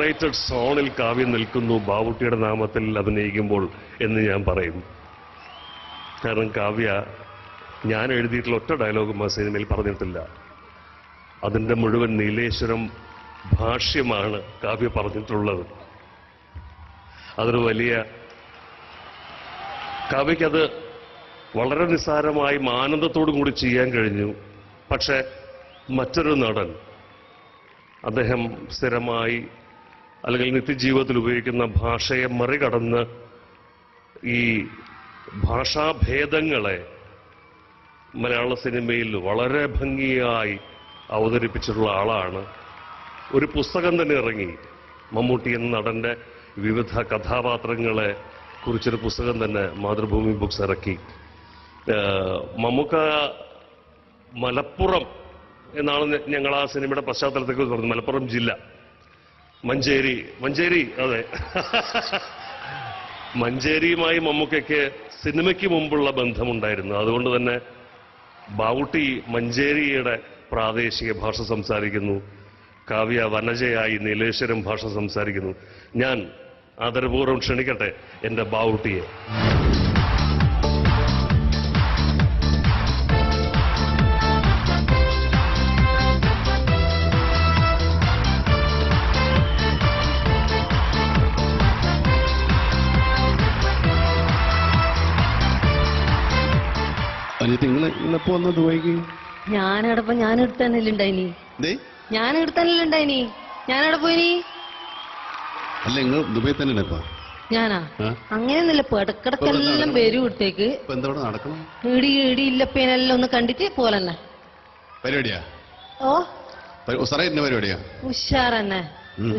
Separated സോണിൽ കാവ്യം നിൽക്കുന്നു ബാവുട്ടിയുടെ നാമത്തിൽ അഭിനയിക്കുമ്പോൾ എന്ന് ഞാൻ പറയും. കാരണം കാവ്യ ഞാൻ എഴുതിയിട്ടുള്ള ഒറ്റ ഡയലോഗും ആ സിനിമയിൽ പറഞ്ഞിട്ടില്ല. അതിൻ്റെ മുഴുവൻ നീലേശ്വരം ഭാഷ്യമാണ് കാവ്യ പറഞ്ഞിട്ടുള്ളത്. അതൊരു വലിയ കാവ്യയ്ക്കത് വളരെ നിസ്സാരമായി ആനന്ദത്തോടു കൂടി ചെയ്യാൻ കഴിഞ്ഞു. പക്ഷെ മറ്റൊരു നടൻ അദ്ദേഹം സ്ഥിരമായി അല്ലെങ്കിൽ നിത്യജീവിതത്തിൽ ഉപയോഗിക്കുന്ന ഭാഷയെ മറികടന്ന് ഈ ഭാഷാഭേദങ്ങളെ മലയാള സിനിമയിൽ വളരെ ഭംഗിയായി അവതരിപ്പിച്ചിട്ടുള്ള ആളാണ്. ഒരു പുസ്തകം തന്നെ ഇറങ്ങി, മമ്മൂട്ടി എന്ന നടന്റെ വിവിധ കഥാപാത്രങ്ങളെ കുറിച്ചൊരു പുസ്തകം തന്നെ മാതൃഭൂമി ബുക്സ് ഇറക്കി. മമ്മൂക്ക മലപ്പുറം എന്നാണ് ഞങ്ങൾ ആ സിനിമയുടെ പശ്ചാത്തലത്തേക്ക് പറഞ്ഞത്. മലപ്പുറം ജില്ല മഞ്ചേരി അതെ. മഞ്ചേരിയുമായി മമ്മൂക്കയ്ക്ക് സിനിമയ്ക്ക് മുമ്പുള്ള ബന്ധമുണ്ടായിരുന്നു. അതുകൊണ്ട് തന്നെ ബാവുട്ടി മഞ്ചേരിയുടെ പ്രാദേശിക ഭാഷ സംസാരിക്കുന്നു, കാവ്യ വനജയായി നീലേശ്വരം ഭാഷ സംസാരിക്കുന്നു. ഞാൻ ആദരപൂർവ്വം ക്ഷണിക്കട്ടെ എൻ്റെ ബാവുട്ടിയെ. നിങ്ങളിപ്പോ വന്ന ദുബൈക്ക് ഞാനടപ്പം ഞാനെടുത്തന്നില്ലുണ്ടായിനി ഞാനവിടെ പോയിനി. അല്ല നിങ്ങൾ ദുബൈ തന്നെ ഇപ്പൊ? ഞാനാ അങ്ങനെയൊന്നുമില്ല, ഇപ്പൊ ഇടക്കിടക്കെല്ലാം വരും ഇവിടത്തേക്ക്. നടക്കണം ഇടിയില്ലപ്പേനെല്ലാം ഒന്ന് കണ്ടിട്ട് പോലെന്നെ പരിപാടിയാ. ഓ പരിപാടിയാ ഉഷാറന്നെ,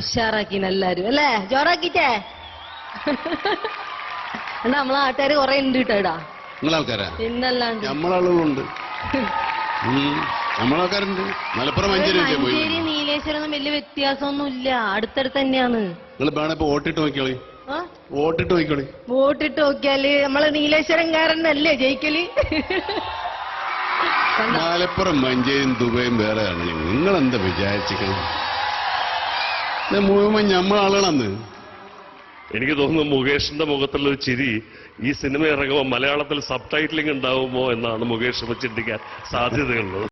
ഉഷാറാക്കിന് എല്ലാരും അല്ലേ, ജോറാക്കിട്ടേ. എന്നാ നമ്മളെ ആൾക്കാര് കൊറേ ഉണ്ട് കേട്ടോടാ. നിങ്ങളാൾക്കാരാ? പിന്നല്ലാണ്ട് നമ്മളാളുകളുണ്ട്, നമ്മളാൾക്കാരുണ്ട്. മലപ്പുറം മഞ്ചേരി നീലേശ്വരം വലിയ വ്യത്യാസമൊന്നും ഇല്ല, അടുത്തടുത്ത് തന്നെയാണ്. നിങ്ങൾ വേണേ ഇപ്പൊ വോട്ടിട്ട് നോക്കിയോളി. വോട്ടിട്ട് നോക്കിയാല് നമ്മളെ നീലേശ്വരംകാരനല്ലേ ജയിക്കല്. മലപ്പുറം മഞ്ചേരിയും ദുബൈയും വേറെയാണ്. നിങ്ങളെന്താ വിചാരിച്ചിരിക്കണം? മുഴുവൻ നമ്മളാളാണെന്ന് എനിക്ക് തോന്നുന്നു മുകേഷിന്റെ മുഖത്തുള്ളൊരു ചിരി ഈ സിനിമ ഇറങ്ങുമ്പോൾ മലയാളത്തിൽ സബ് ടൈറ്റിലിംഗ് ഉണ്ടാവുമോ എന്നാണ് മുകേഷ് ചിന്തിക്കാൻ സാധ്യതയുള്ളത്.